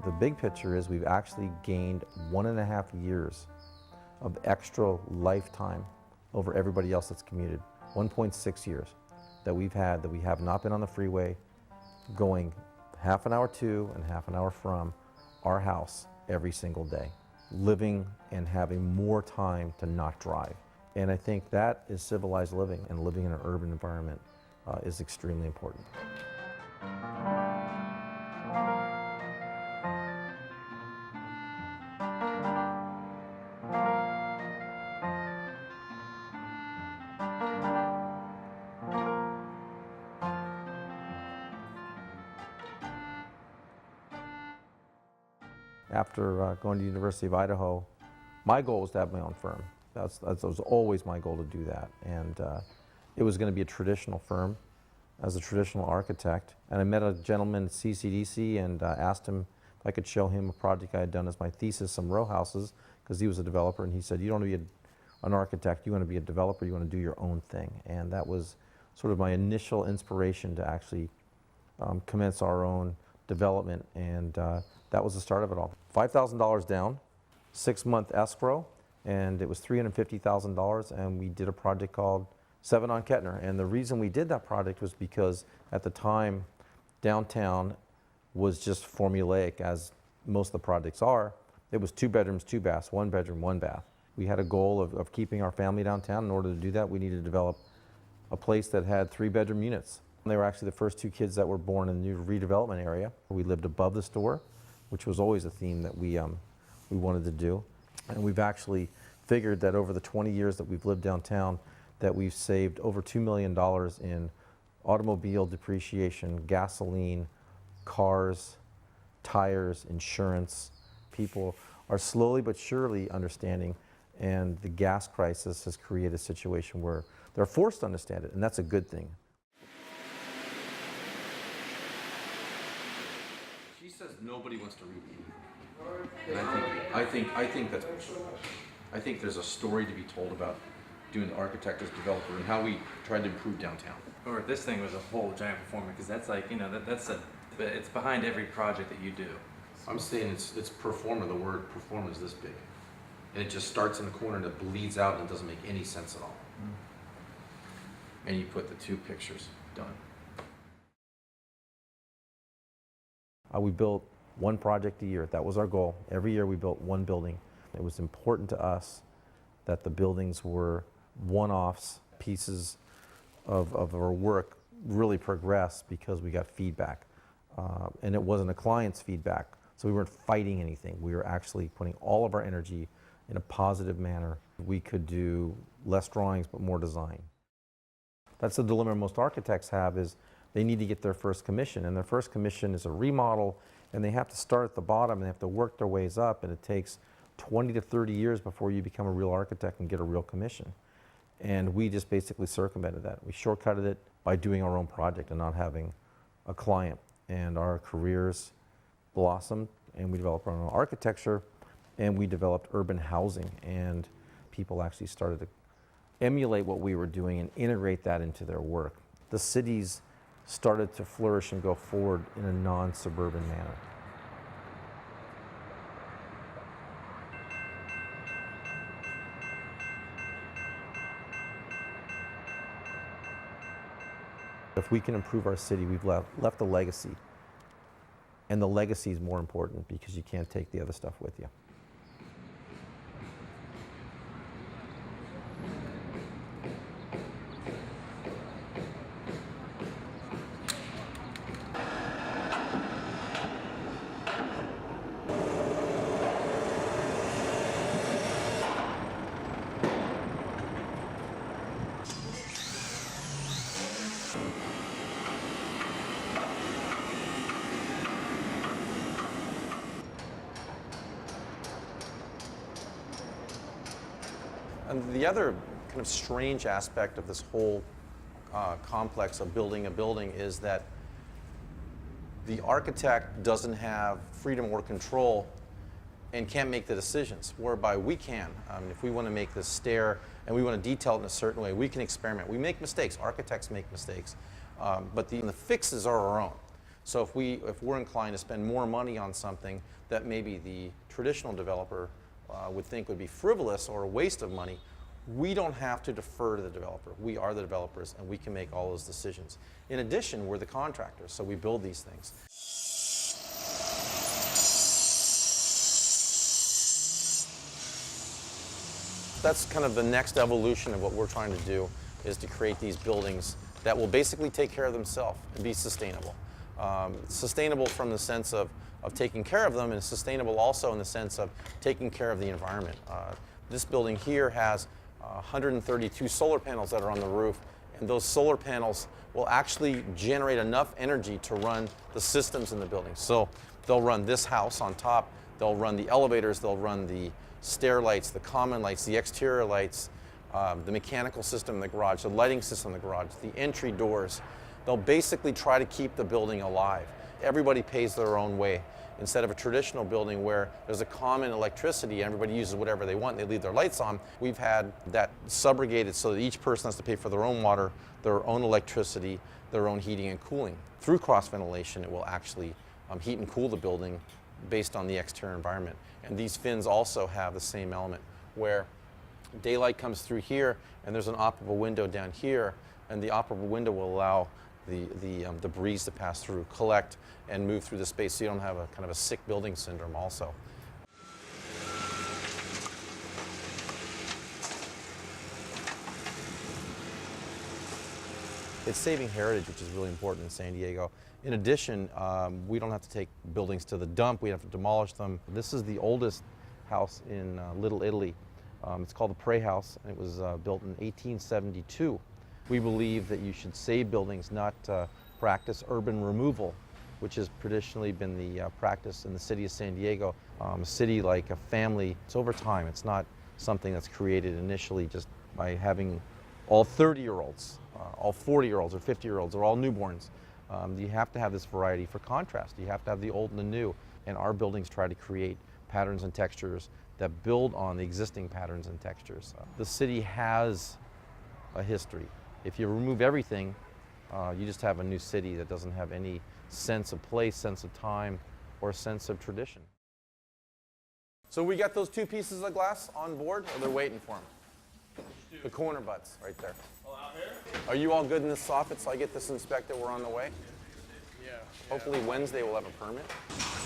The big picture is we've actually gained 1.5 years of extra lifetime over everybody else that's commuted. 1.6 years that we've had that we have not been on the freeway going half an hour to and half an hour from our house every single day, living and having more time to not drive. And I think that is civilized living, and living in an urban environment is extremely important. After going to the University of Idaho, my goal was to have my own firm. That was always my goal to do that. And it was going to be a traditional firm as a traditional architect. And I met a gentleman at CCDC and asked him if I could show him a project I had done as my thesis, some row houses, because he was a developer. And he said, you don't want to be an architect, you want to be a developer, you want to do your own thing. And that was sort of my initial inspiration to actually commence our own development. And that was the start of it all. $5,000 down, 6-month escrow, and it was $350,000, and we did a project called 7 on Kettner. And the reason we did that project was because at the time, downtown was just formulaic, as most of the projects are. It was 2 bedrooms, 2 baths, 1 bedroom, 1 bath. We had a goal of keeping our family downtown. In order to do that, we needed to develop a place that had 3-bedroom units. And they were actually the first 2 kids that were born in the new redevelopment area. We lived above the store, which was always a theme that we wanted to do. And we've actually figured that over the 20 years that we've lived downtown, that we've saved over $2 million in automobile depreciation, gasoline, cars, tires, insurance. People are slowly but surely understanding, and the gas crisis has created a situation where they're forced to understand it, and that's a good thing. She says nobody wants to read me. And I think there's a story to be told about doing the architect as developer and how we tried to improve downtown. Or this thing was a whole giant performer, because that's like, you know, it's behind every project that you do. I'm saying it's performer. The word performer is this big, and it just starts in the corner and it bleeds out and it doesn't make any sense at all. And you put the 2 pictures. Done. We built 1 project a year. That was our goal. Every year we built 1 building. It was important to us that the buildings were one-offs, pieces of our work really progressed because we got feedback. And it wasn't a client's feedback, so we weren't fighting anything. We were actually putting all of our energy in a positive manner. We could do less drawings but more design. That's the dilemma most architects have, is they need to get their first commission, and their first commission is a remodel, and they have to start at the bottom and they have to work their ways up, and it takes 20 to 30 years before you become a real architect and get a real commission. And we just basically circumvented that. We shortcutted it by doing our own project and not having a client. And our careers blossomed, and we developed our own architecture, and we developed urban housing, and people actually started to emulate what we were doing and integrate that into their work. The cities started to flourish and go forward in a non-suburban manner. If we can improve our city, we've left a legacy. And the legacy is more important because you can't take the other stuff with you. And the other kind of strange aspect of this whole complex of building a building is that the architect doesn't have freedom or control and can't make the decisions, whereby we can. If we want to make this stair and we want to detail it in a certain way, we can experiment. We make mistakes. Architects make mistakes. But the fixes are our own. So if we're inclined to spend more money on something that maybe the traditional developer would think would be frivolous or a waste of money, we don't have to defer to the developer. We are the developers, and we can make all those decisions. In addition, we're the contractors, so we build these things. That's kind of the next evolution of what we're trying to do, is to create these buildings that will basically take care of themselves and be sustainable. Sustainable from the sense of taking care of them, and sustainable also in the sense of taking care of the environment. This building here has 132 solar panels that are on the roof, and those solar panels will actually generate enough energy to run the systems in the building. So they'll run this house on top, they'll run the elevators, they'll run the stair lights, the common lights, the exterior lights, the mechanical system in the garage, the lighting system in the garage, the entry doors. They'll basically try to keep the building alive. Everybody pays their own way. Instead of a traditional building where there's a common electricity, everybody uses whatever they want, they leave their lights on, we've had that subrogated so that each person has to pay for their own water, their own electricity, their own heating and cooling. Through cross-ventilation, it will actually heat and cool the building based on the exterior environment. And these fins also have the same element, where daylight comes through here, and there's an operable window down here, and the operable window will allow the breeze to pass through, collect, and move through the space, so you don't have a kind of a sick building syndrome also. It's saving heritage, which is really important in San Diego. In addition, we don't have to take buildings to the dump, we have to demolish them. This is the oldest house in Little Italy. It's called the Prey House, and it was built in 1872. We believe that you should save buildings, not practice urban removal, which has traditionally been the practice in the city of San Diego. A city like a family, it's over time. It's not something that's created initially just by having all 30-year-olds, all 40-year-olds or 50-year-olds, or all newborns. You have to have this variety for contrast. You have to have the old and the new. And our buildings try to create patterns and textures that build on the existing patterns and textures. The city has a history. If you remove everything, you just have a new city that doesn't have any sense of place, sense of time, or sense of tradition. So we got those two pieces of glass on board, or they're waiting for them? The corner butts right there. Are you all good in this soffit so I get this inspected? We're on the way? Yeah. Hopefully Wednesday we'll have a permit.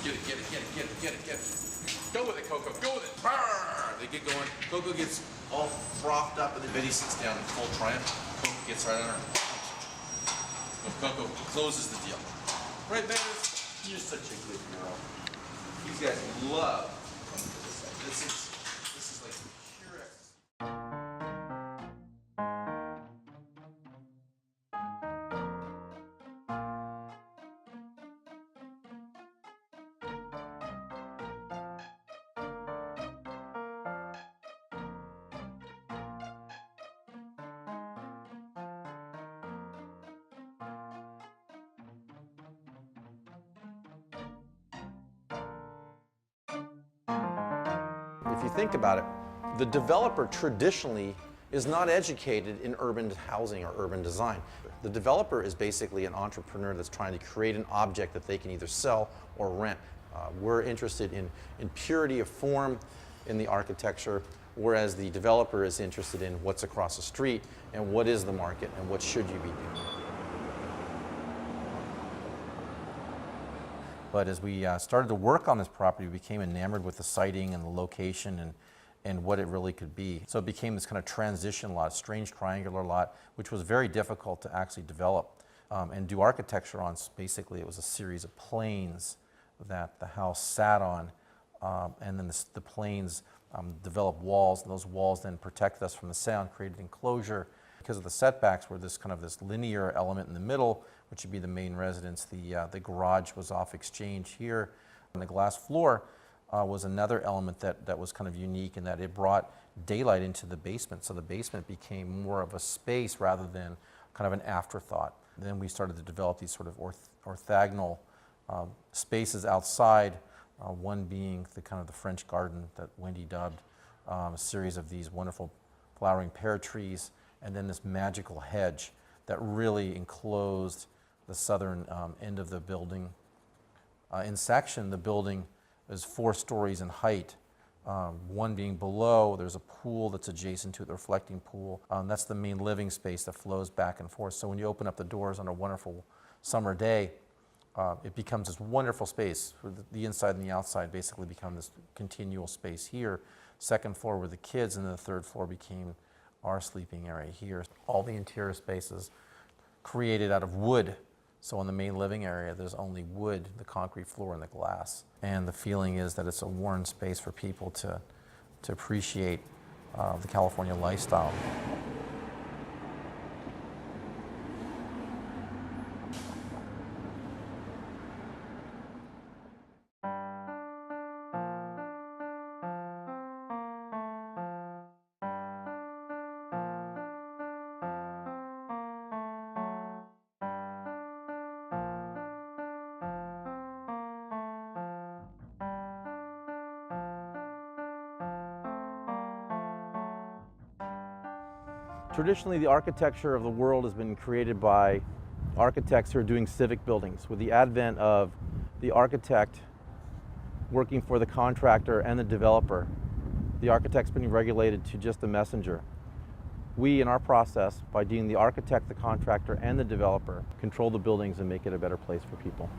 Get it, get it, get it, get it, get it, get it. Go with it, Coco, go with it. Brrr! They get going. Coco gets all frothed up, and then Betty sits down in full triumph. Coco gets right on her. Coco closes the deal. Right, Manners? You're such a good girl. These guys love coming to this site. This is like pure ecstasy. If you think about it, the developer traditionally is not educated in urban housing or urban design. The developer is basically an entrepreneur that's trying to create an object that they can either sell or rent. We're interested in purity of form in the architecture, whereas the developer is interested in what's across the street and what is the market and what should you be doing. But as we started to work on this property, we became enamored with the siting and the location and what it really could be. So it became this kind of transition lot, strange triangular lot, which was very difficult to actually develop and do architecture on. Basically, it was a series of planes that the house sat on, and then the planes developed walls, and those walls then protected us from the sound, created enclosure. Because of the setbacks, were this linear element in the middle, which would be the main residence. The garage was off exchange here. And the glass floor was another element that was kind of unique in that it brought daylight into the basement. So the basement became more of a space rather than kind of an afterthought. Then we started to develop these sort of orthogonal spaces outside, one being the French garden that Wendy dubbed, a series of these wonderful flowering pear trees, and then this magical hedge that really enclosed the southern end of the building. In section, the building is 4 stories in height. One being below, there's a pool that's adjacent to it, the reflecting pool. That's the main living space that flows back and forth. So when you open up the doors on a wonderful summer day, it becomes this wonderful space. The inside and the outside basically become this continual space here. Second floor were the kids, and then the third floor became our sleeping area here. All the interior spaces created out of wood. So in the main living area, there's only wood, the concrete floor, and the glass. And the feeling is that it's a worn space for people to appreciate the California lifestyle. Traditionally, the architecture of the world has been created by architects who are doing civic buildings. With the advent of the architect working for the contractor and the developer, the architect's been regulated to just a messenger. We, in our process, by being the architect, the contractor, and the developer, control the buildings and make it a better place for people.